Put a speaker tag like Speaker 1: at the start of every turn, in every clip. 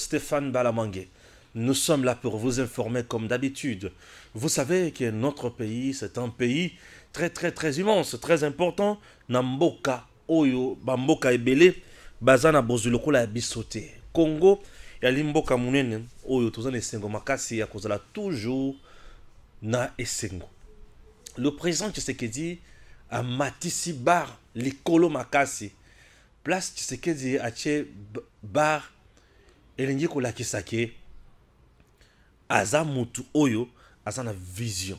Speaker 1: Stéphane Balamangue. Nous sommes là pour vous informer comme d'habitude. Vous savez que notre pays, c'est un pays très immense, très important. Namboka, Oyo, Bamboka Ebele, Bazana Bozuloko la Bisote. Congo, Yalimboka Munene, Oyo, Tozan Esengo Makasi, Yakozala toujours na Esengo. Le président Tshisekedi a Matisi Bar, Likolo Makasi. Place Tshisekedi a Tché Bar, Elengi Kolakisake. Aza mutu oyo aza na vision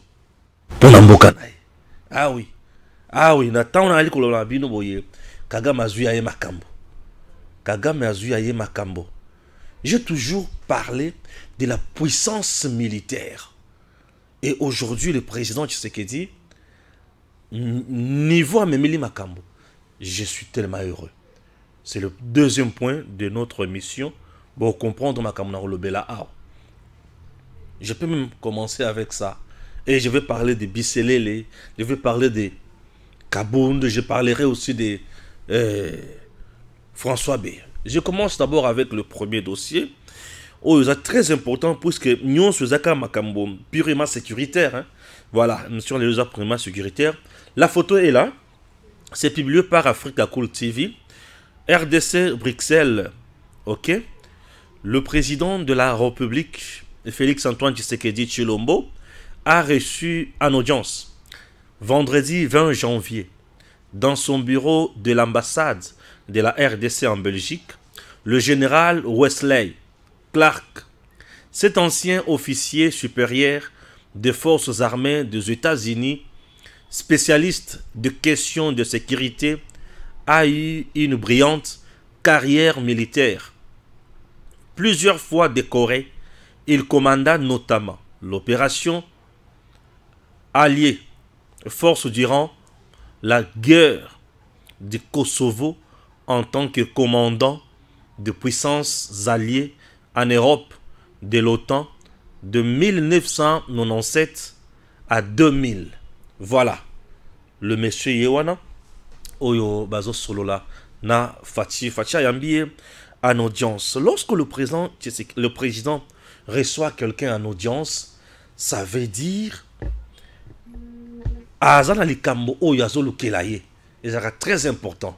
Speaker 1: pour mboka na ye. Ah oui, na temps on ali kolola bino boye Kagame azui aye makambo. Kagame azui aye makambo. J'ai toujours parlé de la puissance militaire. Et aujourd'hui le président Tshisekedi niveau Memeli Makambo. Je suis tellement heureux. C'est le deuxième point de notre mission pour comprendre Makambo na lobela a. Je peux même commencer avec ça. Et je vais parler de Bisselele, je vais parler de Kabound, je parlerai aussi de François B. Je commence d'abord avec le premier dossier. Oh, c'est très important puisque nous sommes Makambo purement sécuritaire. Hein. Voilà, nous sommes les purement sécuritaires. La photo est là. C'est publié par Africa Cool TV. RDC Bruxelles. Ok. Le président de la République, Félix-Antoine Tshisekedi Tshilombo, a reçu en audience vendredi 20 janvier dans son bureau de l'ambassade de la RDC en Belgique le général Wesley Clark. Cet ancien officier supérieur des forces armées des États-Unis, spécialiste de questions de sécurité, a eu une brillante carrière militaire. Plusieurs fois décoré, il commanda notamment l'opération alliée, force durant la guerre du Kosovo en tant que commandant de puissances alliées en Europe de l'OTAN de 1997 à 2000. Voilà, le monsieur Yewana, Oyo Bazo Solola, na Fachi Ayambie en audience. Lorsque le président reçoit quelqu'un en audience, ça veut dire Azana Likambo Oyazolo Kelaye. Et ça sera très important.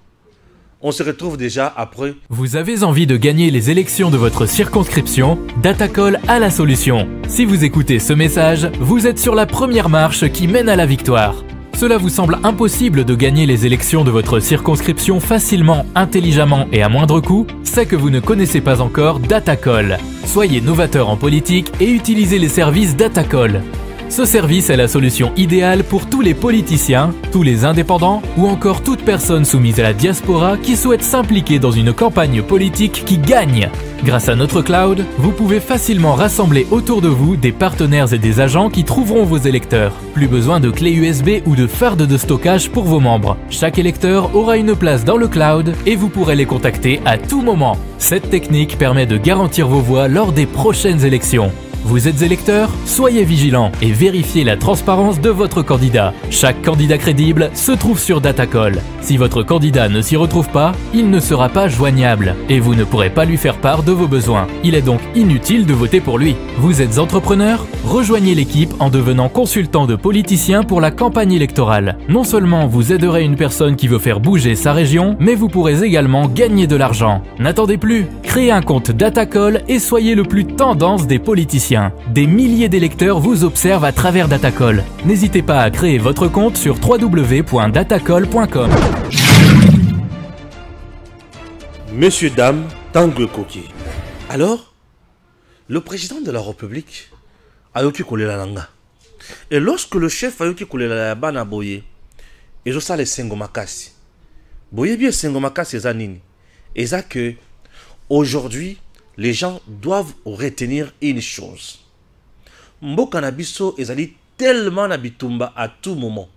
Speaker 1: On se retrouve déjà après.
Speaker 2: Vous avez envie de gagner les élections de votre circonscription? Datacall a la solution. Si vous écoutez ce message, vous êtes sur la première marche qui mène à la victoire. Cela vous semble impossible de gagner les élections de votre circonscription facilement, intelligemment et à moindre coût? C'est que vous ne connaissez pas encore Datacall. Soyez novateur en politique et utilisez les services Datacall. Ce service est la solution idéale pour tous les politiciens, tous les indépendants ou encore toute personne soumise à la diaspora qui souhaite s'impliquer dans une campagne politique qui gagne. Grâce à notre cloud, vous pouvez facilement rassembler autour de vous des partenaires et des agents qui trouveront vos électeurs. Plus besoin de clés USB ou de fardes de stockage pour vos membres. Chaque électeur aura une place dans le cloud et vous pourrez les contacter à tout moment. Cette technique permet de garantir vos voix lors des prochaines élections. Vous êtes électeur? Soyez vigilant et vérifiez la transparence de votre candidat. Chaque candidat crédible se trouve sur Datacall. Si votre candidat ne s'y retrouve pas, il ne sera pas joignable et vous ne pourrez pas lui faire part de vos besoins. Il est donc inutile de voter pour lui. Vous êtes entrepreneur? Rejoignez l'équipe en devenant consultant de politiciens pour la campagne électorale. Non seulement vous aiderez une personne qui veut faire bouger sa région, mais vous pourrez également gagner de l'argent. N'attendez plus, créez un compte Datacall et soyez le plus tendance des politiciens. Des milliers d'électeurs vous observent à travers Datacall. N'hésitez pas à créer votre compte sur www.datacall.com.
Speaker 1: Messieurs, dames, Tangle Koki. Alors, le président de la République a yoki kolela langa. Et lorsque le chef a yoki kolela la bana boye, et je sais les sengomakasi. Boye bien sengomakasi zanini. Et ça que aujourd'hui, les gens doivent retenir une chose. Mboka na biso ezali tellement na bitumba à tout moment.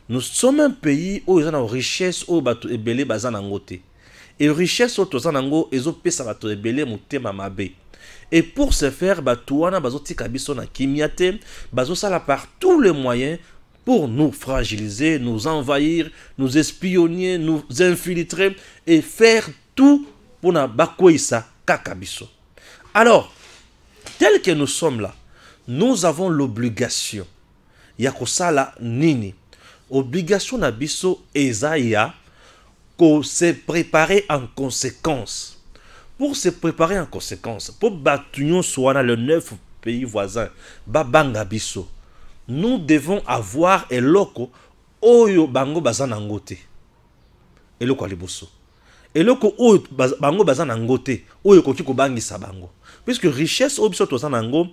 Speaker 1: Nous sommes un pays où ils ont une richesse où bato ebele bazana ngote. Et richesse où tozana ngo ezo pesa bato ebele mutema mabe. Et pour ce faire, bato wana bazo tika biso na kimiate, bazo sala par tous les moyens pour nous fragiliser, nous envahir, nous espionner, nous infiltrer et faire tout pour na bakoisa kakabiso. Alors, tel que nous sommes là, nous avons l'obligation. Yakosala nini. Obligation na biso ezaya ko se préparer en conséquence. Pour se préparer en conséquence, pour batunion soit le 9 pays voisins, babanga biso, nous devons avoir eloko oyo bango bazanangote. Eloko aliboso. Eloko oyo bango bazanangote, oyo koki ko bangisa bango. Puisque richesse oyo biso tozanango,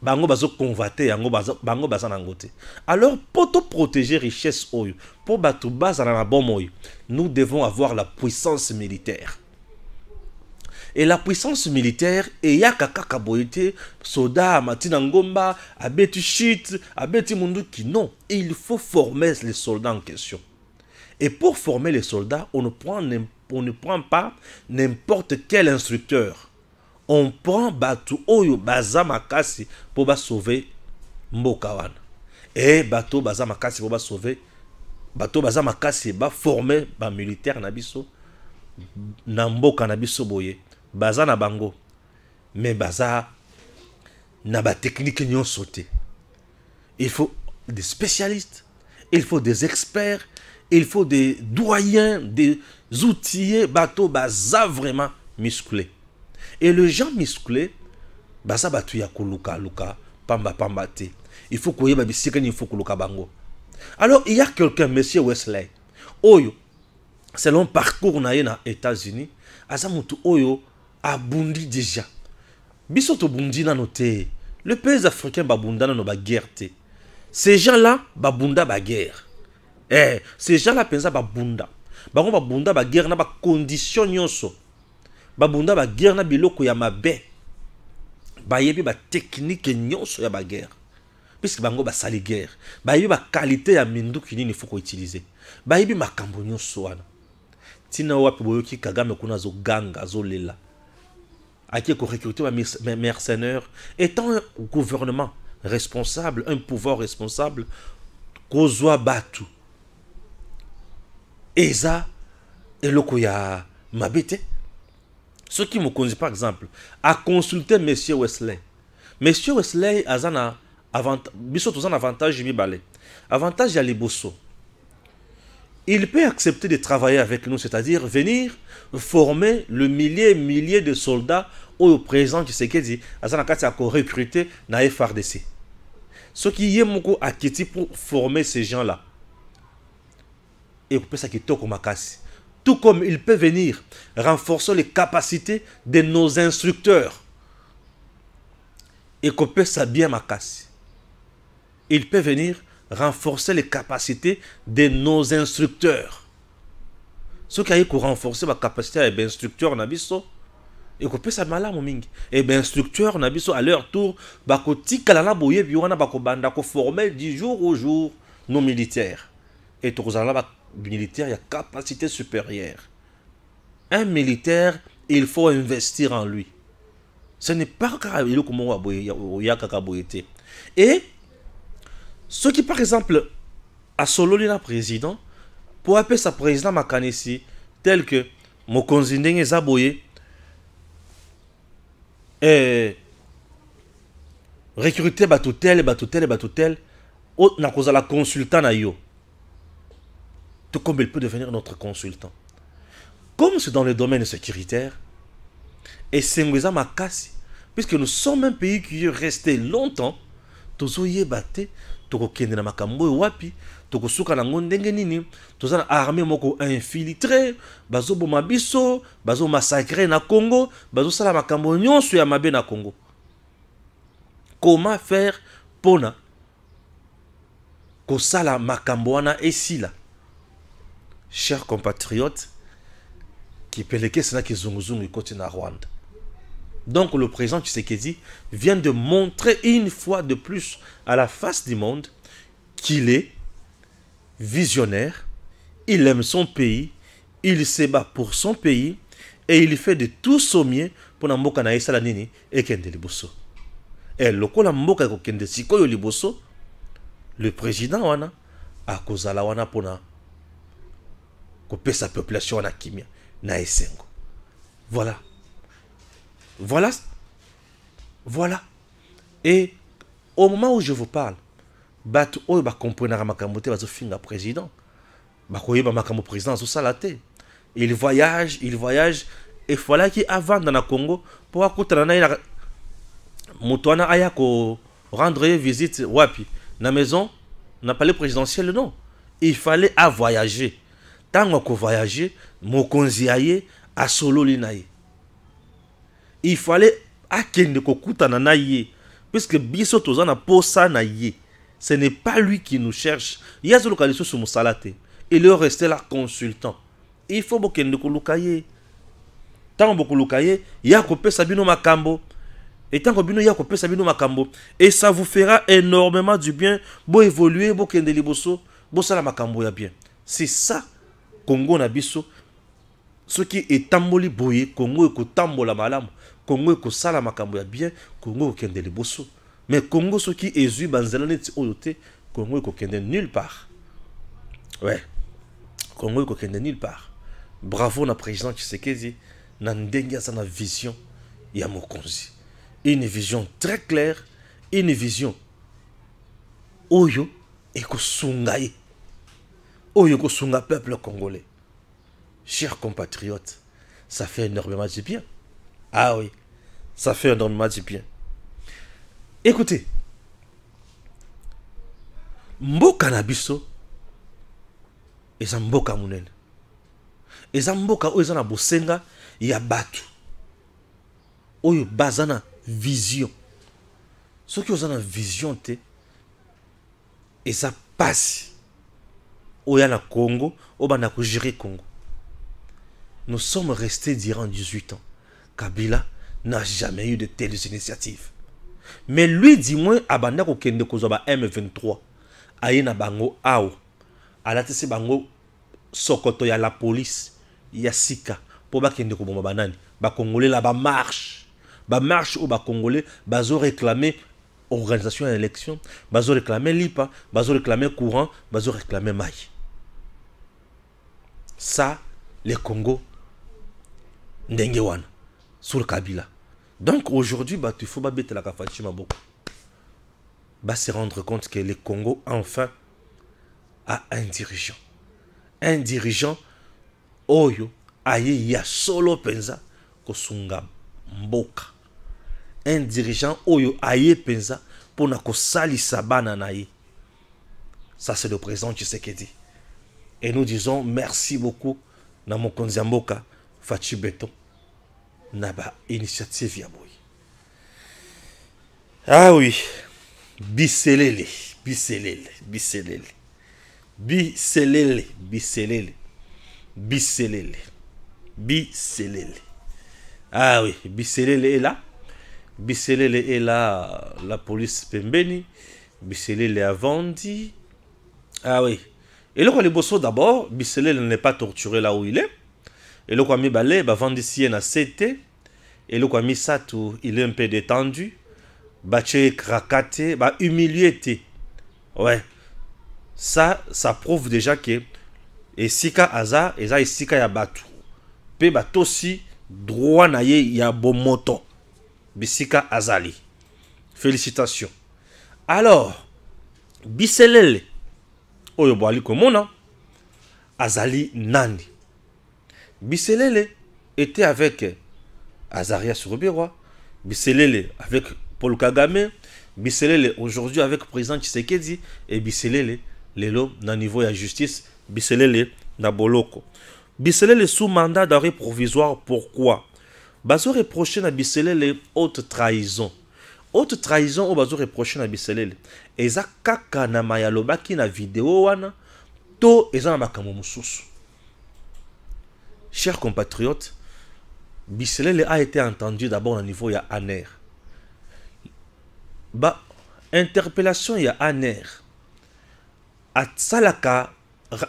Speaker 1: bango bazo converter yango bango bazanangote. Alors pour te protéger richesse oyo, pour batu bazana bon moyo, nous devons avoir la puissance militaire. Et la puissance militaire, et ya kaka boyete, soda, matina ngomba, abeti shit, abeti munduki. Non, il faut former les soldats en question. Et pour former les soldats, on ne prend pas n'importe quel instructeur. On prend batu oyo baza makasi pour sauver Mbokawan. Et bateau baza makasi pour sauver, bateau baza makasi ba former ba militaire nabiso, na mboka nabiso boye. Baza na bango, mais baza na ba technique nyon sauté. Il faut des spécialistes, il faut des experts, il faut des doyens, des outillés, bateau baza vraiment musclé. Et le gens musclé, baza batu ya kuluka luka, pamba pamba te. Il faut koye babisika il faut kuluka bango. Alors il y a quelqu'un, monsieur Wesley, oyo, selon parcours na ye na États-Unis, azamutu oyo abundi déjà. Bisoto bundi na noté. Le pays africain babunda na no ba guerre te. Ces gens-là babunda ba guerre. Ces gens-là pensa babunda. Bango babunda ba guerre na ba condition nyonso. Babunda ba guerre na biloko ya mabe. Ba yebi ba technique nyonso ya ba guerre. Puisque bango ba sali guerre. Ba yebi ba qualité ya minduki nini faut ko utiliser. Ba yebi makambo nyonso wana. Tina wapi boyoki Kagame kuna zo ganga zo lela. Aki ko recruter un mercenaire étant un gouvernement responsable, un pouvoir responsable, kozwa batu. Eza eloko ya mabete. Ce qui me conduit par exemple à consulter monsieur Wesley. Monsieur Wesley azana avantage bibale. Avantage ya liboso. Il peut accepter de travailler avec nous, c'est-à-dire venir former le milliers de soldats au président qui sait qu'il a recruté dans la FARDC. Ce qui est beaucoup acquis pour former ces gens-là. Et peut ça qui toque au makasi. Tout comme il peut venir renforcer les capacités de nos instructeurs. Et qu'on peut ça bien makasi. Il peut venir renforcer les capacités de nos instructeurs. Ce qui a eu pour renforcer la capacité des instructeurs nabiso et qu'on peut ça malamu mingi. Et bien instructeurs nabiso à leur tour bakoti kalala boye biwana bakobanda ko former du jour au jour nos militaires. Et tous les militaires il y a capacité supérieure. Un militaire, il faut investir en lui. Ce n'est pas grave il comment boye et ceux qui, par exemple, a solo le président, pour appeler sa président Makanisi, tel que Mokonzi Ndenge Zaboye, recruter Batoutel, on a causé la consultant na yo. Tout comme il peut devenir notre consultant. Comme c'est dans le domaine sécuritaire, et c'est Makasi, puisque nous sommes un pays qui est resté longtemps, tous y batté. Toko kende na makambo wapi toko suka na ndenge nini tozana armée moko infiltré bazo boma biso bazo massacrer na Congo bazo sala makambo nyonso ya mabe na Congo. Comment faire pona ko sala makambo wana esila? Chers compatriotes qui peleke sena ki zunguzungu côté na Rwanda. Donc le président Tshisekedi vient de montrer une fois de plus à la face du monde qu'il est visionnaire, il aime son pays, il se bat pour son pays et il fait de tout son mieux pour n'amboka na esala nini et kende liboso. Et lokola mboka ko kende sikoyo liboso, le président wana a kozala wana pona ko pesa population na kimia na esengo. Voilà. Voilà Voilà. Et au moment où je vous parle, bato oyo ba comprendre makambo te bazo finga président. Ba koyeba makambo président zo salate. Il voyage, et voilà qui avant dans le Congo pour akutana na Moutouana aya ko rendre visite wapi na maison na palais présidentiel non. Il fallait à voyager. Tant qu'on voyager, mokonzi aye a solo linaye. Il fallait à kende ko kutana na ye puisque biso tozana posa na ye. Ce n'est pas lui qui nous cherche. Il y a ce localisation sur Moussalate. Il est resté là consultant. Il faut beaucoup de lukaye. Tant beaucoup lukaye, il y a coupé Sabino Makambo. Et tant que il y a coupé Sabino Makambo. Et ça vous fera énormément du bien. Bon évoluer, bon kende liboso, bon sala Makambo ya bien. C'est ça, Congo Nabiso. Ce qui est tamboli boye, Congo ko tambola malam, Congo ko sala Makambo ya bien, Congo kende liboso. Mais Congo, ce qui est zu banzelane ti oyote, Congo ko kende nulle part. Ouais. Congo ko kende nulle part. Bravo na président Tshisekedi na ndenge sa na vision ya mokonzi. Une vision très claire, une vision oyo ekosungaye. Oyo kosunga peuple congolais. Chers compatriotes, ça fait énormément de bien. Ah oui, ça fait énormément de bien. Écoutez, mboka na biso eza mboka munene. Eza mboka oyo eza na bosenga ya batu. Oyo bazana vision. Soki oza na vision te eza pasi. Oya na Congo, obana ko gérer Congo. Nous sommes restés durant 18 ans. Kabila n'a jamais eu de telles initiatives. Mais lui, dis-moi, abanda ko kende kozoba M23. Aye na bango awo. Alatisi bango sokoto ya la police. Ya sika. Po ba kende ko bomba banani. Ba Congolais la ba marche. Ba marche ou ba Congolais. Bazo réclamer organisation d'élection. Bazo réclamer lipa. Bazo réclamer courant. Bazo réclamer maille. Ça, les Congo. Ndenge wana. Sur Kabila. Donc aujourd'hui, bah, il faut pas mettre la Kafatima beaucoup. Bah, se rendre compte que le Congo, enfin, a un dirigeant. Un dirigeant, Oyo, aye ya solo penza, kosunga mboka. Un dirigeant, Oyo, aye penza, pour na kosali sabana naye. Ça, c'est le président Tshisekedi. Et nous disons merci beaucoup, na mokonzi mboka, Fachi Beton. Naba initiative ya boy. Ah oui. Biselele. Biselele. Biselele. Biselele. Biselele. Biselele. Biselele. Ah oui. Biselele est là. Biselele est là. La police pembeni. Biselele a vendu. Ah oui. Et là, les bossos d'abord, Biselele n'est pas torturé là où il est. Et le Kwame Balé, vendre ici un CT. Et le Kwame Satou, il est un peu détendu. Baché krakaté, humilié. Ouais. Ça prouve déjà que et Sika Aza, et ça, et Sika Yabatu. Pe Batosi, droit naye ya bomoto. Bisika Azali. Félicitations. Alors, Biselele, Oyo Boali Komona, Azali Nani. Biselele était avec Azaria Sourobirois, Biselele avec Paul Kagame, Biselele aujourd'hui avec le président Tshisekedi, et Biselele, lelo na niveau de justice, Biselele na Boloko. Biselele sous mandat d'arrêt provisoire, pourquoi? Bazo reproché na Biselele haute trahison. Haute trahison, bazo reproché na Biselele. Eza kaka na mayalobaki na vidéo wana, to eza na makambo mususu. Chers compatriotes, Biselele a été entendu d'abord au niveau de ANER. Bah, interpellation il y a ANER. A Salaka,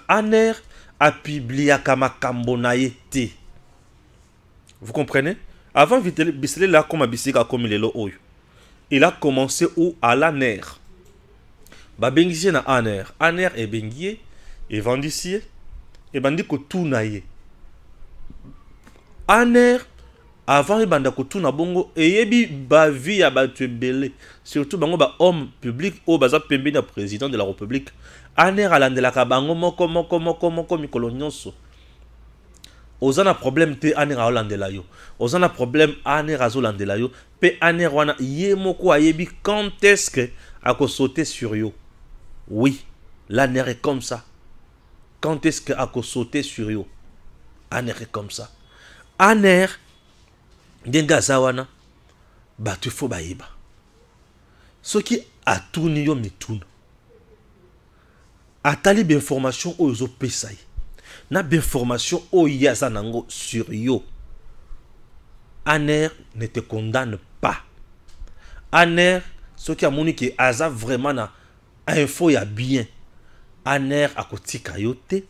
Speaker 1: ANER a publié Kamakambo naïté. Vous comprenez? Avant Biselele a comme Bisika comme il est là. Il a commencé où? À l'ANER. Bah, bengié na ANER. ANER est bengié, et vendissier, et bandi ko tout naïe. ANER avant ebanda kotuna bongo eyebi ba vie ya bato ebele surtout bango ba homme public o baza pembeni ya président de la république aner alandelaka bango moko mikolo nyonso oza na problème te aner aolandela yo oza na problème aner azolandela yo pe aner wana ye moko ayebi quand est-ce que akosaute sur yo. Oui, l'aner est comme ça. Quand est-ce que akosaute sur yo? Aner est comme ça. Aner denga zawana batu fo bayiba soki atuni yo mituna atali d'information oyo pesa na d'information oyo yaza nango sur yo. Aner ne te condamne pas. Aner soki amoni ke aza vraiment na info ya bien aner akotika yo te.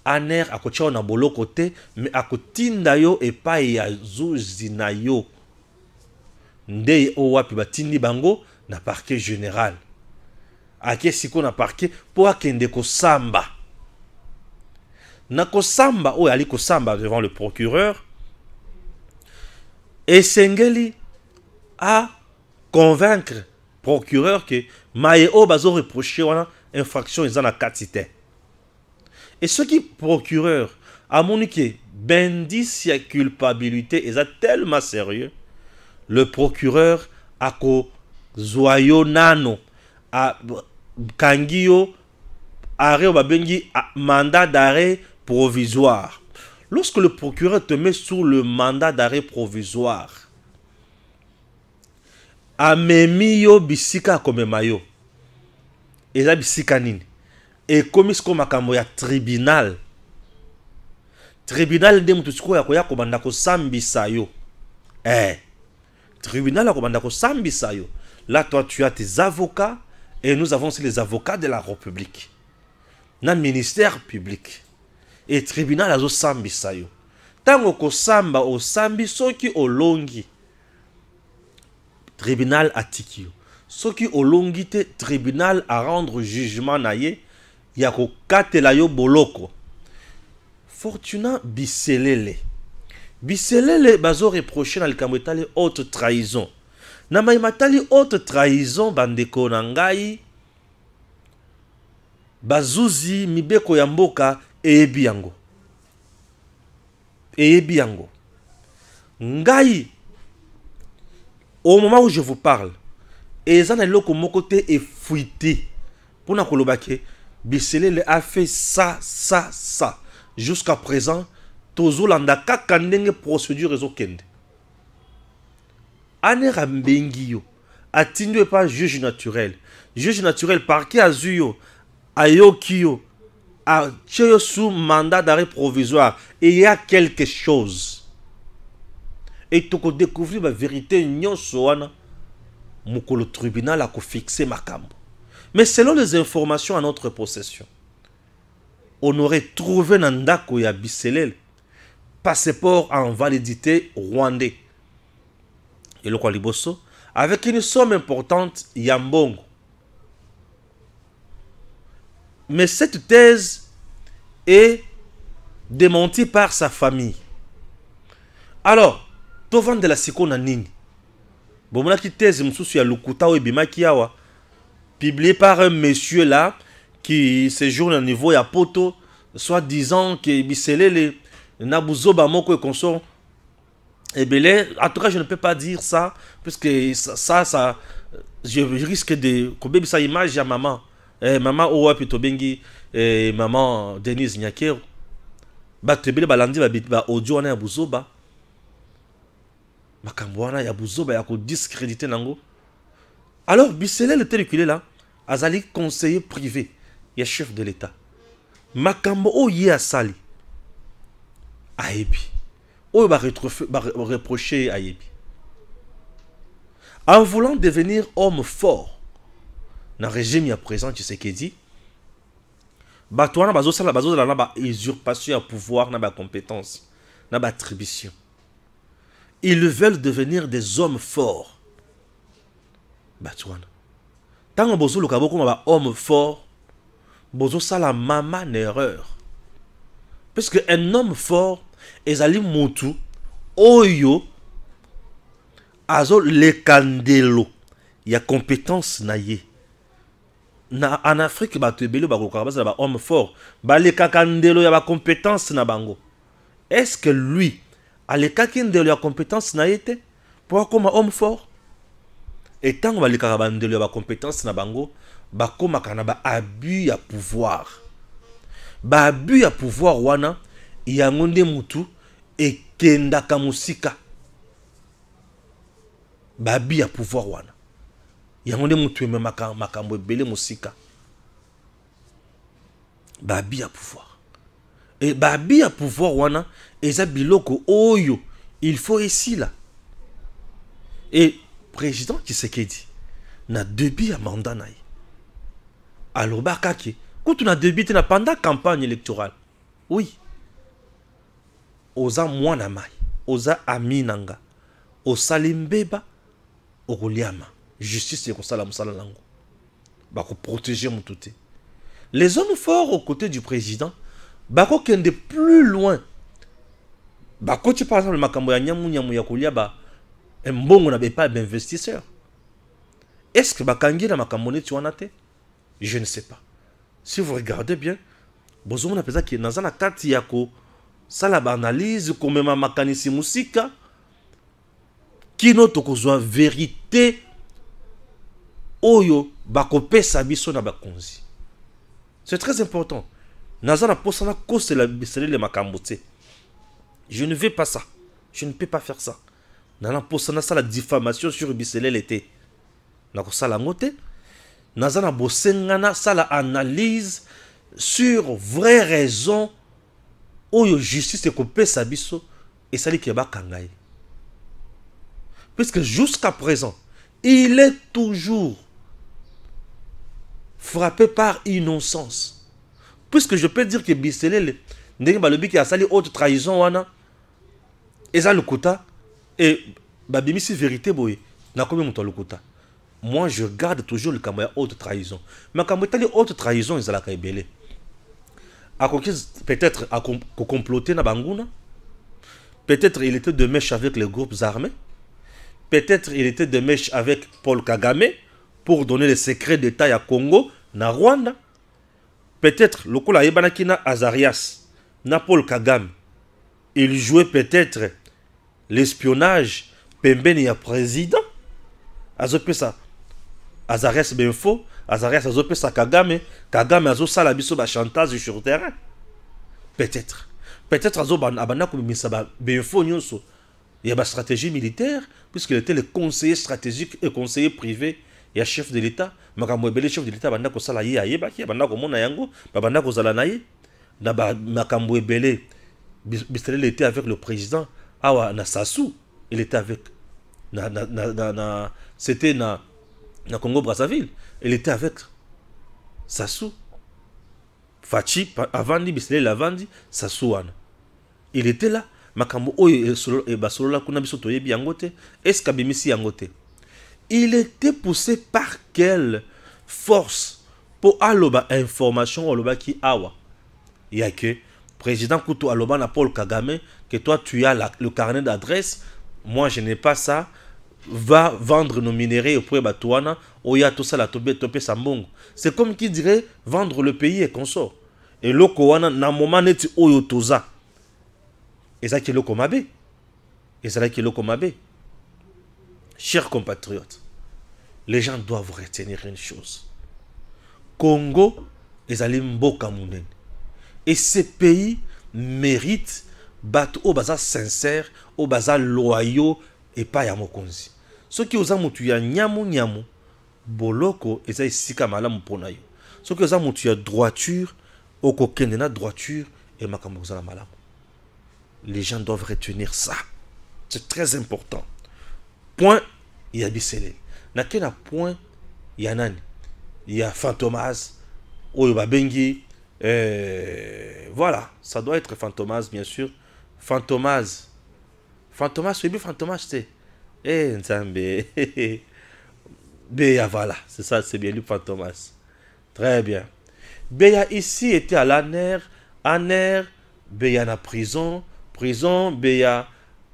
Speaker 1: Aner akotia na boloko te mais akotinda yo epai ya zuzi na yo nde o wapi batindi bango na parquet général ake siko na parquet po akende kosamba na kosamba o ali kosamba devant le procureur esengeli a convaincre procureur que maye o bazo reprocher wana infraction eza na katite. Et ce qui procureur a moniqué bendice ya culpabilité est tellement sérieux. Le procureur a ko zoyo nano a kangio arrêt au babengi mandat d'arrêt provisoire. Lorsque le procureur te met sous le mandat d'arrêt provisoire, a memio bisika comme mayo. Et la bisika nini? Et comme ce makambo ya tribunal de mutusko ya koya kobanda ko sambisa yo tribunal ya kobanda ko sambisa yo. Là toi tu as tes avocats et nous avons aussi les avocats de la République na ministère public et tribunal azo sambisa yo tango ko samba o sambi soki olongi tribunal atiki yo soki olongi te tribunal a rendre jugement na ye yako katela yo boloko. Fortuna Biselele bazo reproché na likambo etali haute trahison. Na maimatali haute trahison bandeko na ngai bazuzi mibeko ya mboka eyebi yango. Ngai au moment où je vous parle ezana loko moko te efuité pona kolobake Biselele a fait ça. Jusqu'à présent, tozolanda kaka ndenge procédure ezokende. Aner ambengi yo atindwe pas juge naturel. Juge naturel parquet azuyo ayoki yo a tio sous mandat d'arrêt provisoire et il y a quelque chose. Et toko découvrir la vérité nyonso wana mukolo tribunal a ko fixer makambo. Mais selon les informations à notre possession, on aurait trouvé Nandako ya Biselele passeport en validité rwandais. Et le Kwaliboso, avec une somme importante, Yambongo. Mais cette thèse est démentie par sa famille. Alors, Tovan de la Siko Nanini, Bomona qui thèse Moussou ya Lukuta ou Ebimakiawa, publié par un monsieur là qui séjourne au niveau ya poto, soit disant que Biselele Nabuzoba Moko et consort. Et bien, en tout cas, je ne peux pas dire ça, puisque ça je risque de couper sa image à maman. Maman Owa Pitobengi et maman Denise Nyakero. Batebele balandi ba audio na Buzoba. Makambwana ya Buzoba ya ko discréditer nango. Alors Biselele était reculé là, azali conseiller privé, ya chef de l'État. Makambo o ye asali. Aebi. O ba reprocher Ayebi. En voulant devenir homme fort, dans le régime à présent, tu sais qu'il dit, Batouana bazo sala bazo la ba usurpation à pouvoir, na ba compétence, na ba attribution. Ils veulent devenir des hommes forts. Batouana. Tant bozo le kabo comme ba homme fort, bozo sala mama erreur. Parce que un homme fort ezali mutu oyo azo le kandelo ya compétence na ye en Afrique bato ebele bakoka baza ba homme fort ba le kandelo ya ba compétence na bango. Est-ce que lui a le kandelo ya compétence na yete pour comme homme fort? Et tant ba le kandelo ya ba compétence na bango ba koma kana ba abus ya pouvoir. Ba abus ya pouvoir wana yango nde mutu ekendaka musika. Ba abus ya pouvoir wana yango nde mutu ememaka makambo ebele musika. Ba abus ya pouvoir. Et ba abus ya pouvoir wana eza biloko oyo il faut ici là. Et président Tshisekedi na début ya mandat na ye aloba kaki kutu na début na pendant campagne électorale. Oui. Oza mwana mai, oza aminanga, osalimbeba, okuliama. Justice est kosala musala lango. Bako protéger mutute. Les hommes forts aux côtés du président, bako kende plus loin. Bako tu par exemple makambo ya nyamu ya kolia ba mbongo na pas d'investisseur. Est-ce que bakangi na makambo neti wana te? Je ne sais pas. Si vous regardez bien, bozomo na peza ki nazana kati yako sala ba analyse comme ma makanisi musika kino tokozwa vérité oyo bakopesa biso na bakonzi. C'est très important. Nazana posana kosela bisele le makambo te. Je ne veux pas ça. Je ne peux pas faire ça. Nana posana sala diffamation sur bisele l'été. Nako sala ngote. Nazana bosengana sala analyse sur vraie raison oyo justice ekopesa biso et sali ki bakangai. Puisque jusqu'à présent, il est toujours frappé par innocence. Puisque je peux dire que Biselele, ndenge balobi ki asali haute trahison wana, eza lokuta et babimisi vérité boye, na komi muto lokuta. Moi je garde toujours le kamaya haute trahison. Mais quand vous haute trahison, ils allaient ebele. Peut-être à comploter na banguna. Peut-être il était de mèche avec les groupes armés. Peut-être il était de mèche avec Paul Kagame pour donner les secrets d'État à Congo, na Rwanda. Peut-être le kola yebanakina Azarias, na Paul Kagame. Il jouait peut-être l'espionnage pembeni ya président. Azopé ça. Azarias Benfo, Azarias Azopé sa Kagame, Kagame Azo sala biso ba chantage sur terrain. Peut-être. Peut-être Azo abana ko bimisa ba Benfo nyonso. Il y a une stratégie militaire, puisqu'il était le conseiller stratégique et conseiller privé, il y a chef de l'État. Makambo ebele chef de l'État banda ko sala ye ayebaki banda ko mona yango, banda ko zala na ye. Na makambo ebele Bisele était avec le président awa na Sassou, il était avec c'était na Congo Brazzaville, il était avec Sassou. Fachi avandi Bisele lavandi Sassou wana. Il était là. Makambo oyo e basolola kuna biso toyebi yango te. Est-ce kabimisi yango te? Il était poussé par quelle force pour aloba information aloba ki awa? Il y a que président Koutou aloba na Paul Kagame que toi tu as le carnet d'adresse, moi je n'ai pas ça. Va vendre nos minéraux auprès de Batouana, oya tout ça la topé sambongo. C'est comme qui dirait vendre le pays et consort. Et loko wana na moment neti oyo toza. Et ça qui est loko mabe. Et ça qui est loko mabe. Chers compatriotes, les gens doivent retenir une chose. Congo est allé mboka munene. Et ces pays méritent battre au bazar sincère, au bazar loyaux et pas ya mokonzi. Ceux qui osent mutu ya nyamu boloko eza isika malamu pona yo. Ceux qui osent mutu ya droiture, oko kendena droiture et makambo kozala malamu. Les gens doivent retenir ça. C'est très important. Point, il y a Bisele. Na kena point, il y a nani. Il y a Fantomas, Oyoba Bengi. Voilà, ça doit être Fantomas, bien sûr. Fantomas, oui, bien Fantomas, c'est. Nzambe. Béa, voilà, c'est ça, c'est bien lui, Fantomas. Très bien. Béa ici était à l'ANER. ANER, Béa na prison. Béa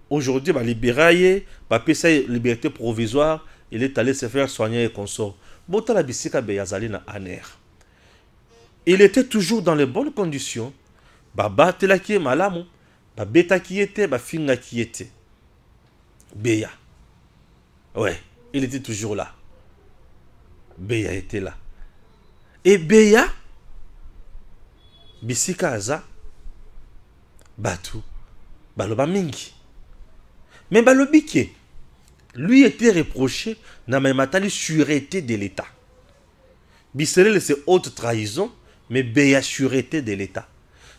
Speaker 1: aujourd'hui, bah, libéré, papier ça liberté provisoire, il est allé se faire soigner et consort. Bota la bisika beyazali na aner. Il était toujours dans les bonnes conditions. Baba telaki malamu, babeta qui était, bafinga qui était. Beya. Ouais, il était toujours là. Beya était là. Et Beya, bisika aza, batu, baloba mingi. Mais balobike, lui était reproché dans la sûreté de l'État. Bissele c'est haute trahison, mais Beya sûreté de l'État.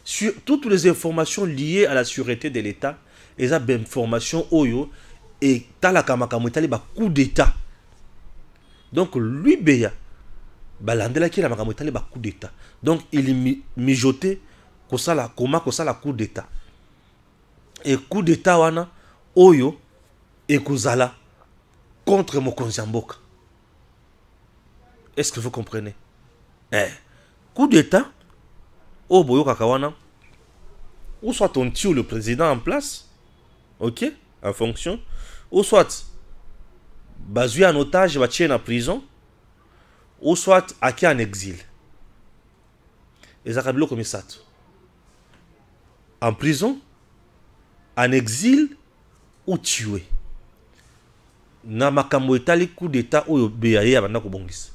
Speaker 1: Sur toutes les informations liées à la sûreté de l'État, et ça ben information oyo et talaka makamotali ba coup d'État. Donc lui Beya, balandela ki la makamotali ba coup d'État. Donc il mijoté kosala koma kosala coup d'État. Et coup d'État wana oyo et kozala contre Mokonzi Mboka. Est-ce que vous comprenez? Coup d'État, au boyo kakawana, ou soit on tue le président en place, ok, en fonction, ou soit bazui en otage, va tuer en prison, ou soit aki en exil. Et ça kabilo comme ça. En prison, en exil ou tué. Na makambo etali coup d'état oyo Beya ye abanda kobongisa.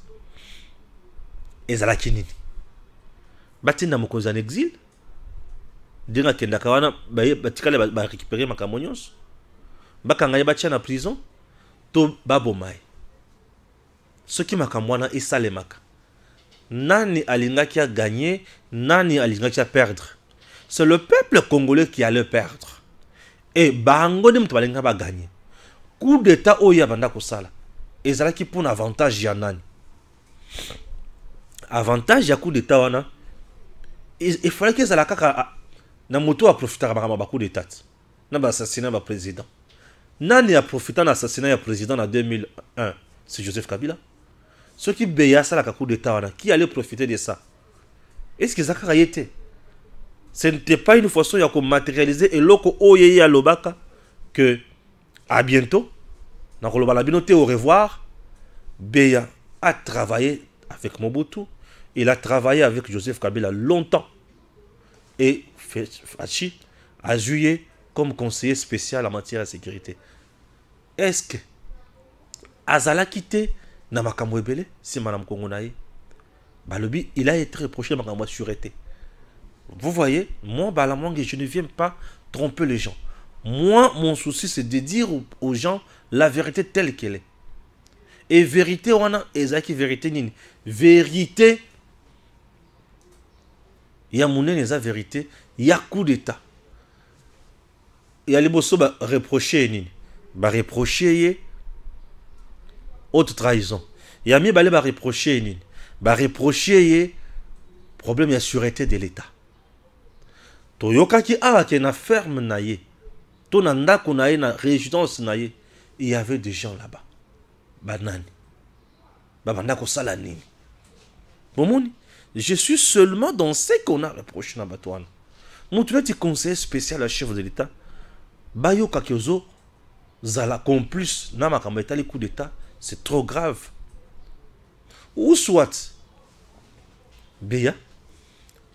Speaker 1: Ezalaki nini? Batinda mokonzi en exil. Denga kendaka wana batikale ba récupérer makambo nyonso. Bakanga ye batia na prison to babomai. Soki makambo wana esalemaka. Nani alingaki a gagner, nani alingaki a perdre. C'est le peuple congolais qui allait perdre. Et bango de mutu balinga ba gagner. Coup d'état oya banda kosala. Ezalaki pour un avantage ya nani. Avantage ya coup d'état wana. Il fallait que ça la kaka na moto a profiter ba coup d'état. Na ba assassinat ba président. Nani a profité na assassinat ya président en 2001, c'est Joseph Kabila. Ceux qui Beya ça la coup d'état wana, qui allait profiter de ça? Est-ce que ça a été? Ce n'était pas une façon de matérialiser et loko oye ya lobaka que à bientôt. Au revoir. Beya a travaillé avec Mobutu. Il a travaillé avec Joseph Kabila longtemps. Et Fachi a joué comme conseiller spécial en matière de sécurité. Est-ce que Azala quitté Namakambo Ebele, si Madame Kongonaye, Balobi, il a été reproché de Makambo sûreté. Vous voyez, moi, Balamangue, je ne viens pas tromper les gens. Moi, mon souci, c'est de dire aux gens la vérité telle qu'elle est. Et vérité, on a ezaki vérité nini. Vérité, il y a mon neza vérité, il y a coup d'état. Il y a les bosso ba reprocher nini. Ba reprocher haute trahison. Il y a mi balé ba reprocher nini. Ba reprocher problème ya sûreté de l'État. Toyoka ki a na ferme na ye. To na ndako na ye na résidence na ye. Il y avait des gens là-bas. Banani. Babanda ko sala nini. Bomoni, je suis seulement dans ce qu'on a reproché na batouane. Moutoula ti conseiller spécial à chef de l'État. Bayo kakiozo zala complice na makambo etali coup d'état, c'est trop grave. Ou soit Beya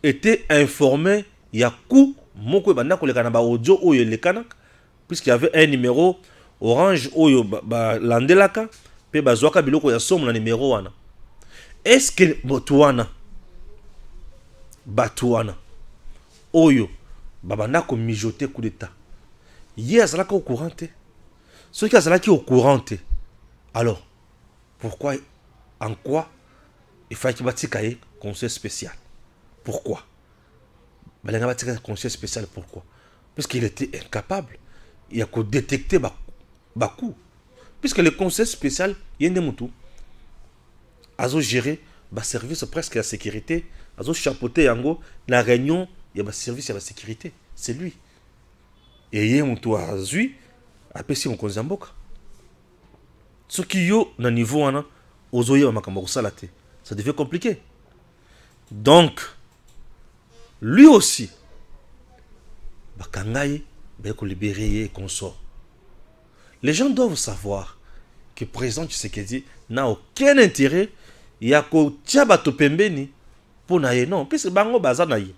Speaker 1: était informé il y a coup moko banda ko lekana ba audio oyo lekana puisqu'il y avait un numéro orange oyo ba landelaka pe bazwaka biloko ya somo na numéro wana. Est-ce que Batouana oyo babanda ko mijoter coup d'état. Hier azalaka au courant te. Ceux qui azalaki au courant te. Alors pourquoi, en quoi il fallait qu'il batika conseil spécial? Pourquoi? Balenga batika conseil spécial pourquoi? Parce qu'il était incapable. Il a qu'à détecter Bakou. Puisque le conseil spécial, il y a des moutons. Azo gérer le service presque à la sécurité. Azo chapeauter yango la réunion, il y a un service à la sécurité. C'est lui. Et il y a un mouton à Zui, à Pessi Mokonzamboka. Ce qui y a dans niveau, ça devient compliqué. Donc, lui aussi, Bakangaye, il faut libérer et consort. Les gens doivent savoir que le président Tshisekedi n'a aucun intérêt ya ko tia bato pembeni pour na ye non puisque bango baza na ye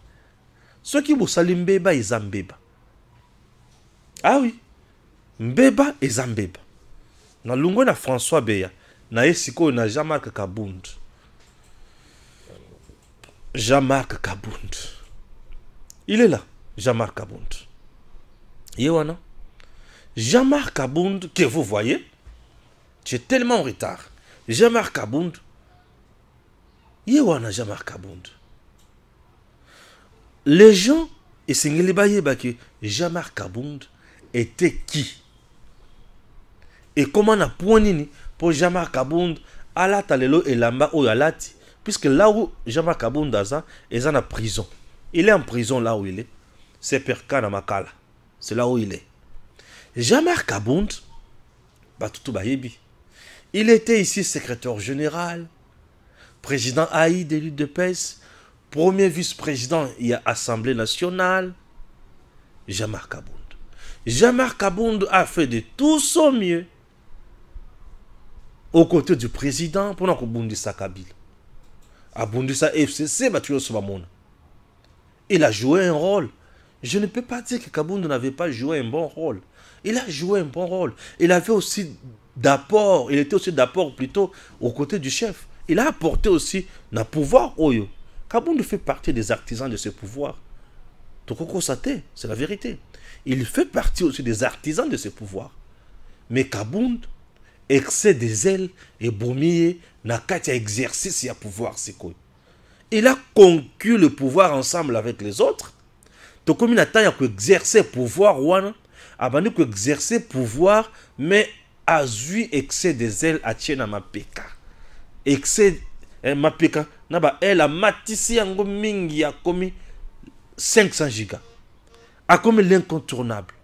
Speaker 1: ceux qui bosali mbeba eza mbeba. Ah oui, mbeba eza mbeba. Na lungo na François Beya na ye sikoyo na Jean-Marc Kabund. Jean-Marc Kabund, il est là, Jean-Marc Kabund. Yewana Jean-Marc Kabund que vous voyez, tu es tellement en retard. Jean-Marc Kabund, Yewana Jean-Marc Kabund. Les gens, et c'est que Jean-Marc Kabund était qui? Et comment on a poigné pour Jean-Marc Kabund à la talelo et lamba ou à lati? Puisque là où Jean-Marc Kabund est en prison. Il est en prison là où il est. C'est Perkana Makala. C'est là où il est. Jean-Marc Kabund, il était ici secrétaire général, président AI de l'UDPS, premier vice-président il y a Assemblée nationale. Jean-Marc Kabund. Jean-Marc Kabund a fait de tout son mieux aux côtés du président pour qu'on bondisse Kabila. A bondissa FCC, il a joué un rôle. Je ne peux pas dire que Kabund n'avait pas joué un bon rôle. Il a joué un bon rôle. Il avait aussi d'apport, il était aussi d'apport plutôt aux côtés du chef. Il a apporté aussi un pouvoir Oyo. Kabund fait partie des artisans de ce pouvoir. C'est la vérité. Il fait partie aussi des artisans de ce pouvoir. Mais Kabund excès des ailes et Boumie n'a qu'à exercer ce pouvoir. Il a conquis le pouvoir ensemble avec les autres. Donc comme il a exercer le pouvoir, avant de exercer le pouvoir, mais a eu excès des ailes à Tchena Mapeka. Excès Mapeka, elle a matissé en mingi a commis 500 gigas. A commis l'incontournable.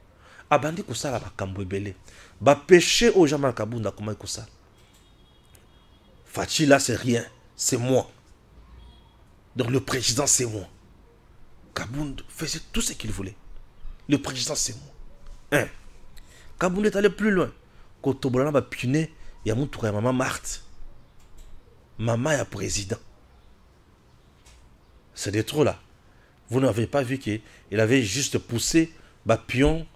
Speaker 1: Abandi ko sala ba kambo ebele. Ba péché au Jean-Marc Kabund comment ko sala. Fachi là c'est rien, c'est moi. Donc le président c'est moi. Kabund faisait tout ce qu'il voulait. Le président c'est moi. Kabund est allé plus loin. Quand Tobolana va puner, il y a mon tour à maman Marthe. Maman est président. C'est des trop là. Vous n'avez pas vu qu'il avait juste poussé le pion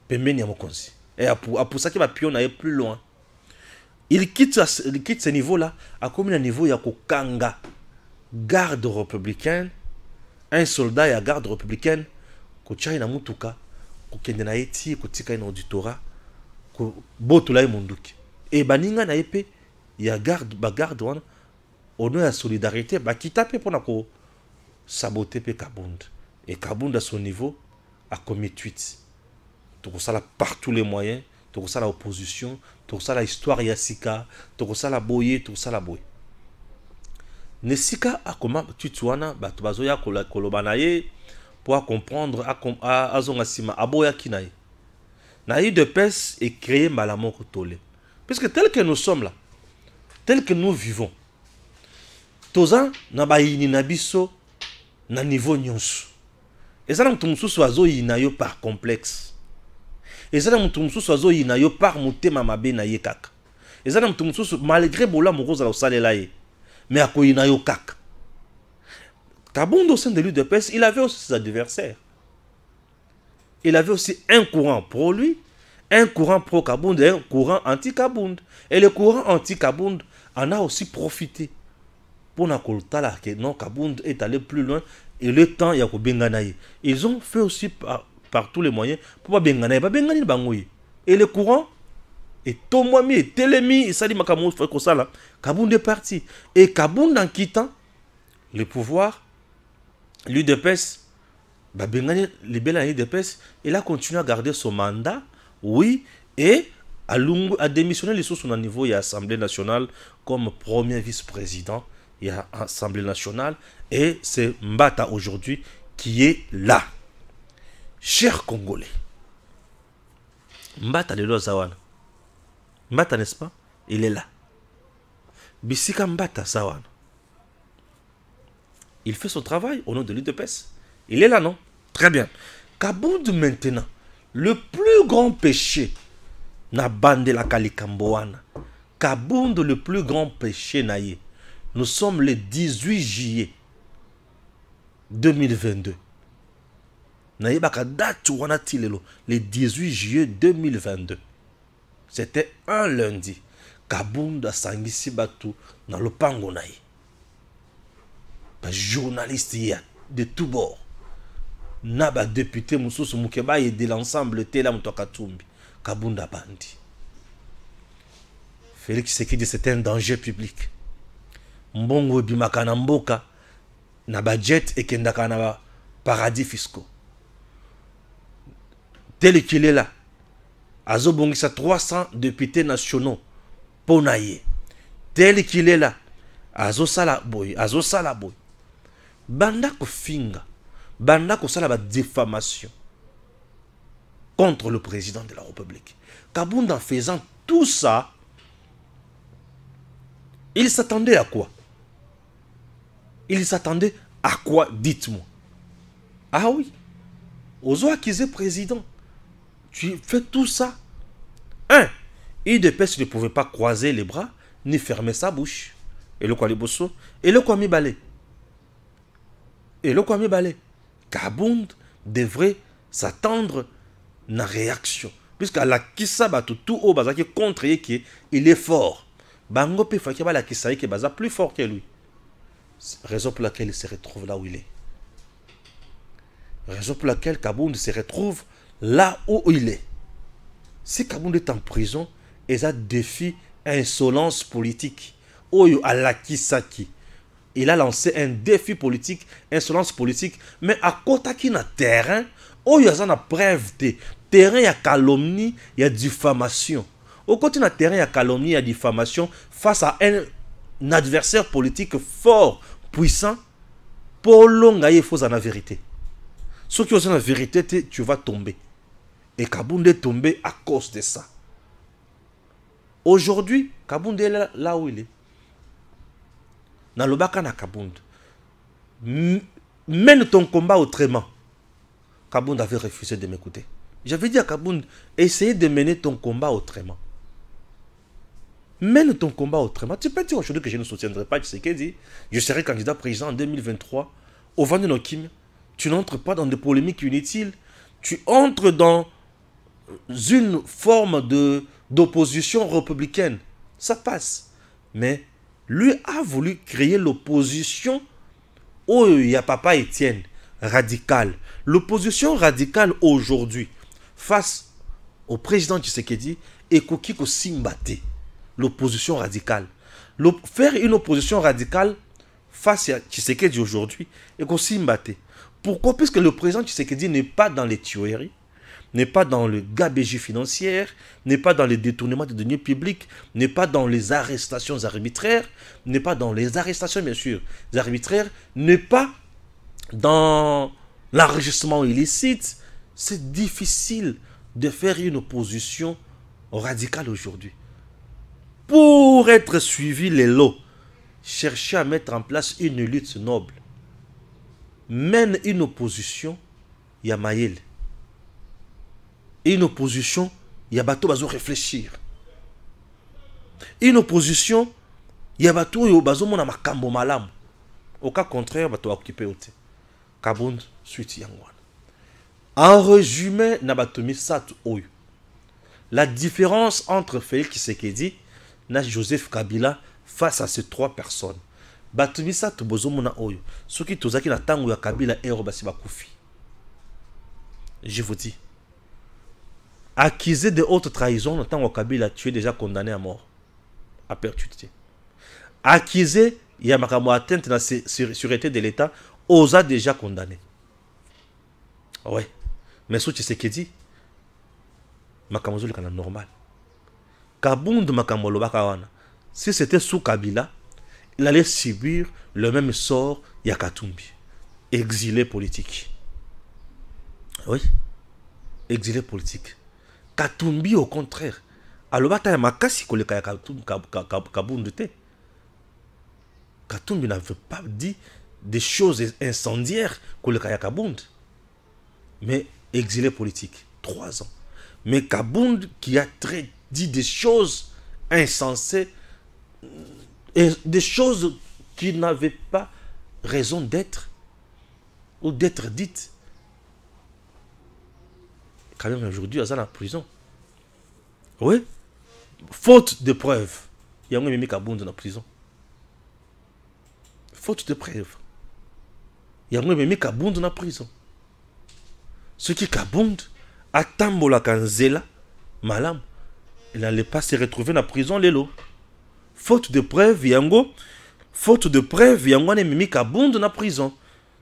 Speaker 1: pembeni ya mokonzi. Et pour ça que le pion n'allait plus loin. Il quitte ce niveau-là à comme un niveau ya kokanga garde républicaine, un soldat ya garde républicaine ko tchai na mutuka ko kende na eti ko tika na auditorat ko botula munduki. Et baninga na epé ya garde wana ono ya solidarité ba kitape pona ko saboter pe Kabund. Et Kabund à son niveau a commis tweet. Tout ça là par tous les moyens, tout ça la opposition, tout ça la histoire yasika, tout ça la boye, tout ça la boye. Nesika a comment tutuana batubazo ya kolobanaye pour comprendre a zongasima aboya kinaye. Naï de pes et créer malamon kotole. Puisque tel que nous sommes là, tel que nous vivons, toza na bayini na biso na niveau nyonso. Et ça n'a pas été par complexe. Et ça n'a pas été par mutema mabe na ye kaka. Et ça n'a pas été malgré bola moroza la osale la ye. Mais à quoi il n'a yo kaka. Kabund au sein de l'UDPS, il avait aussi ses adversaires. Il avait aussi un courant pro lui, un courant pro Kabund et un courant anti-Kabund. Et le courant anti-Kabund en a aussi profité. Pour na koltala que non Kabund est allé plus loin. Et le temps, il y a Benganaï. Ils ont fait aussi par tous les moyens pour pas Benganaï. Et le courant, et Tomwami, et Telemi, et Sali Makamou, Kabund est parti. Et Kabund, en quittant le pouvoir, l'UDPS, les Benganaï l'UDPS, il a continué à garder son mandat, oui, et a démissionné les sources au niveau de l'Assemblée nationale comme premier vice-président. Il y a l'Assemblée nationale et c'est Mbata aujourd'hui qui est là. Chers Congolais, Mbata de Lozawana. Mbata, n'est-ce pas? Il est là. Bisika Mbata Zawana. Il fait son travail au nom de l'UDPS. Il est là, non? Très bien. Kabund maintenant, le plus grand péché na bande la kalikamboana. Kabund le plus grand péché naïe. Nous sommes le 18 juillet 2022. Naïe baka date wana tilelo le 18 juillet 2022. C'était un lundi. Kabund a sangisi batu na lopango naïe. Ba journaliste ya de tout bord. Na ba député mususu mukeba et de l'ensemble tela mutakatumbi. Kabunda bandi. Félix Tshisekedi c'était un danger public. Mbongo bimaka na mboka na budget et kendaka na paradis fiscaux. Tel qu'il est là. Azo bongisa 300 députés nationaux pour naïe. Tel qu'il est là. Azo sala boy, azo sala boy. Banda ko finga. Banda ko sala ba diffamation contre le président de la République. Kabunda en faisant tout ça, il s'attendait à quoi? Il s'attendait à quoi? Dites-moi. Ah oui. Ozo accusé président. Tu fais tout ça. Un, IDPS ne pouvait pas croiser les bras ni fermer sa bouche. Et le quoi les bosso? Et le quoi mi balé? Et le quoi mi balé? Kabund devrait s'attendre à une réaction. Puisqu'à la kissa tout au bazaki contre qui il est fort. Bango pe fakeba la kissa qui baza plus fort que lui. Raison pour laquelle il se retrouve là où il est. Raison pour laquelle Kabund se retrouve là où il est. Si Kabund est en prison, il a défi insolence politique. Oyo Alakisaki. Il a lancé un défi politique, insolence politique, mais à côté qui na terrain, oyo a preuve de terrain, il y a calomnie, il y a diffamation. Au côté na terrain, il y a calomnie, il y a diffamation face à un adversaire politique fort, puissant. Pour longa, il faut en la vérité. Ceux qui ont la vérité, tu vas tomber. Et Kabund est tombé à cause de ça. Aujourd'hui, Kabund est là où il est. Dans le baka na Kabund. Mène ton combat autrement. Kabund avait refusé de m'écouter. J'avais dit à Kabund, essaye de mener ton combat autrement. Mène ton combat autrement. Tu peux dire aujourd'hui que je ne soutiendrai pas Tshisekedi. Je serai candidat président en 2023. Au vent de nos Kim. Tu n'entres pas dans des polémiques inutiles. Tu entres dans une forme d'opposition républicaine. Ça passe. Mais lui a voulu créer l'opposition où il y a Papa Étienne, radicale. L'opposition radicale aujourd'hui, face au président Tshisekedi, et Kokiko Simbate. L'opposition radicale. Faire une opposition radicale face à Tshisekedi aujourd'hui, et Kokiko Simbate. Pourquoi? Puisque le président Tshisekedi n'est pas dans les tueries, n'est pas dans le gabegie financière, n'est pas dans les détournements de deniers publics, n'est pas dans les arrestations arbitraires, n'est pas dans les arrestations, bien sûr, arbitraires, n'est pas dans l'enregistrement illicite. C'est difficile de faire une opposition radicale aujourd'hui. Pour être suivi les lots, chercher à mettre en place une lutte noble, mène une opposition, il y a Maël. Une opposition, il y a bateau bazo réfléchir. Une opposition, il y a bateau bazo mona makambo malam. Au cas contraire, bateau occupé ote. Kabund suite yangwan. En résumé, na bateau misat oyo. La différence entre Félix Tshisekedi et Joseph Kabila face à ces trois personnes. Bateau misat bozo mona oyo. Ce qui tozaki na tango ya Kabila ero basi bakufi. Je vous dis. Accusé de haute trahison, le temps où Kabila tu es déjà condamné à mort, à perpétuité. Accusé, il y a ma atteinte à la sûreté de l'État, osa déjà condamné. Ouais. Mais ce que dit, Makamozo le canal normal. Kabund Makamolo Bakawana. Si c'était sous Kabila, il allait subir le même sort Yakatumbi. Exilé politique. Oui. Exilé politique. Katumbi au contraire. Alobata ya makasi koleka ya Kabund te. Katumbi n'avait pas dit des choses incendiaires koleka ya Kabund. Mais exilé politique. 3 ans. Mais Kabund qui a dit des choses insensées et des choses qui n'avaient pas raison d'être ou d'être dites. Quand même aujourd'hui, ils sont en prison. Oui. Faute de preuves. Il y a un mimi Kabound en prison. Faute de preuves. Il y a un mimi Kabound en prison. Ce qui Kabound, à Tambola Kanzela, Malam, il n'allait pas se retrouver dans la prison, Lelo. Faute de preuves, il y a un mimi Kabound en prison.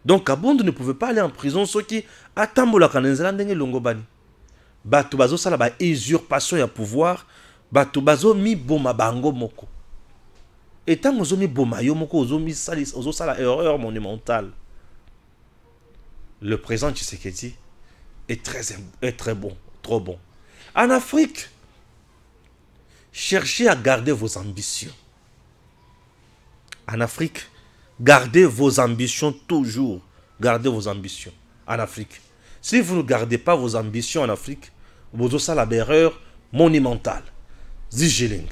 Speaker 1: Donc Kabound ne pouvait pas aller en prison, ce qui, à Tambola Kanzela, ndenge Longobani. Bato bazo sala ba usurpation ya pouvoir, bato bazo mi boma bango moko. Et tant ozo mi boma yo moko ozo sala erreur monumentale. Le président Tshisekedi est très bon, trop bon. En Afrique, cherchez à garder vos ambitions. En Afrique, gardez vos ambitions toujours. Gardez vos ambitions en Afrique. Si vous ne gardez pas vos ambitions en Afrique, vous avez l'erreur monumentale. Zigeling.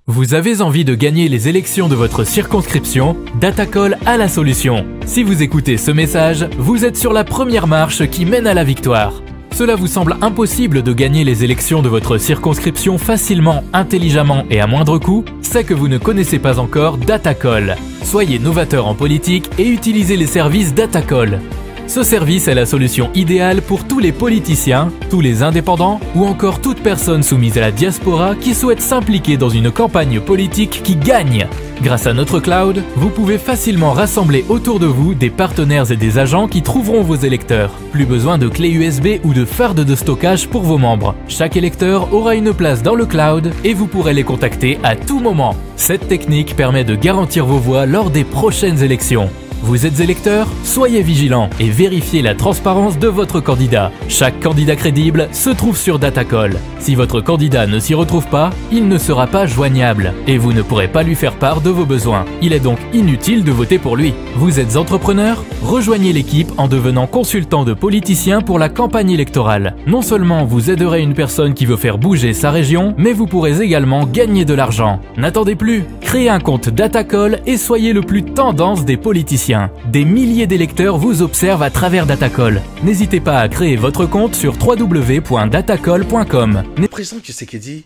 Speaker 2: Vous avez envie de gagner les élections de votre circonscription? Datacol a la solution. Si vous écoutez ce message, vous êtes sur la première marche qui mène à la victoire. Cela vous semble impossible de gagner les élections de votre circonscription facilement, intelligemment et à moindre coût? C'est que vous ne connaissez pas encore Datacol. Soyez novateur en politique et utilisez les services Datacol. Ce service est la solution idéale pour tous les politiciens, tous les indépendants ou encore toute personne soumise à la diaspora qui souhaite s'impliquer dans une campagne politique qui gagne. Grâce à notre cloud, vous pouvez facilement rassembler autour de vous des partenaires et des agents qui trouveront vos électeurs. Plus besoin de clés USB ou de fardes de stockage pour vos membres. Chaque électeur aura une place dans le cloud et vous pourrez les contacter à tout moment. Cette technique permet de garantir vos voix lors des prochaines élections. Vous êtes électeur? Soyez vigilant et vérifiez la transparence de votre candidat. Chaque candidat crédible se trouve sur Datacol. Si votre candidat ne s'y retrouve pas, il ne sera pas joignable et vous ne pourrez pas lui faire part de vos besoins. Il est donc inutile de voter pour lui. Vous êtes entrepreneur? Rejoignez l'équipe en devenant consultant de politiciens pour la campagne électorale. Non seulement vous aiderez une personne qui veut faire bouger sa région, mais vous pourrez également gagner de l'argent. N'attendez plus, créez un compte Datacol et soyez le plus tendance des politiciens. Des milliers d'électeurs vous observent à travers Datacol. N'hésitez pas à créer votre compte sur www.datacol.com.
Speaker 1: Le président Tshisekedi,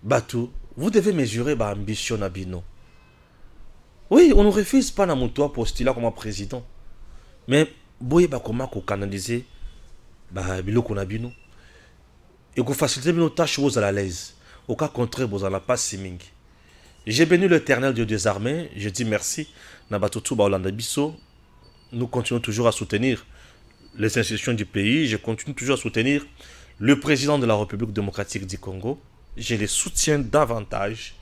Speaker 1: Batou, vous devez mesurer votre ambition Nabino. Oui, on ne refuse pas Namutoa postulat comme président. Mais, boye ba comment qu'on canaliser biloko Nabino. Et qu'on facilite nos tâches aux à l'aise. Au cas contraire, vous n'en avez pas siming. J'ai béni l'Éternel Dieu des armées, je dis merci. Nous continuons toujours à soutenir les institutions du pays, je continue toujours à soutenir le président de la République démocratique du Congo. Je les soutiens davantage.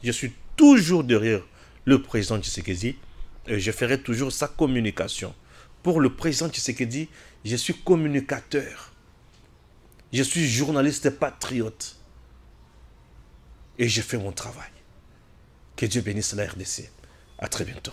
Speaker 1: Je suis toujours derrière le président Tshisekedi et je ferai toujours sa communication. Pour le président Tshisekedi, je suis communicateur. Je suis journaliste patriote. Et je fais mon travail. Que Dieu bénisse la RDC. À très bientôt.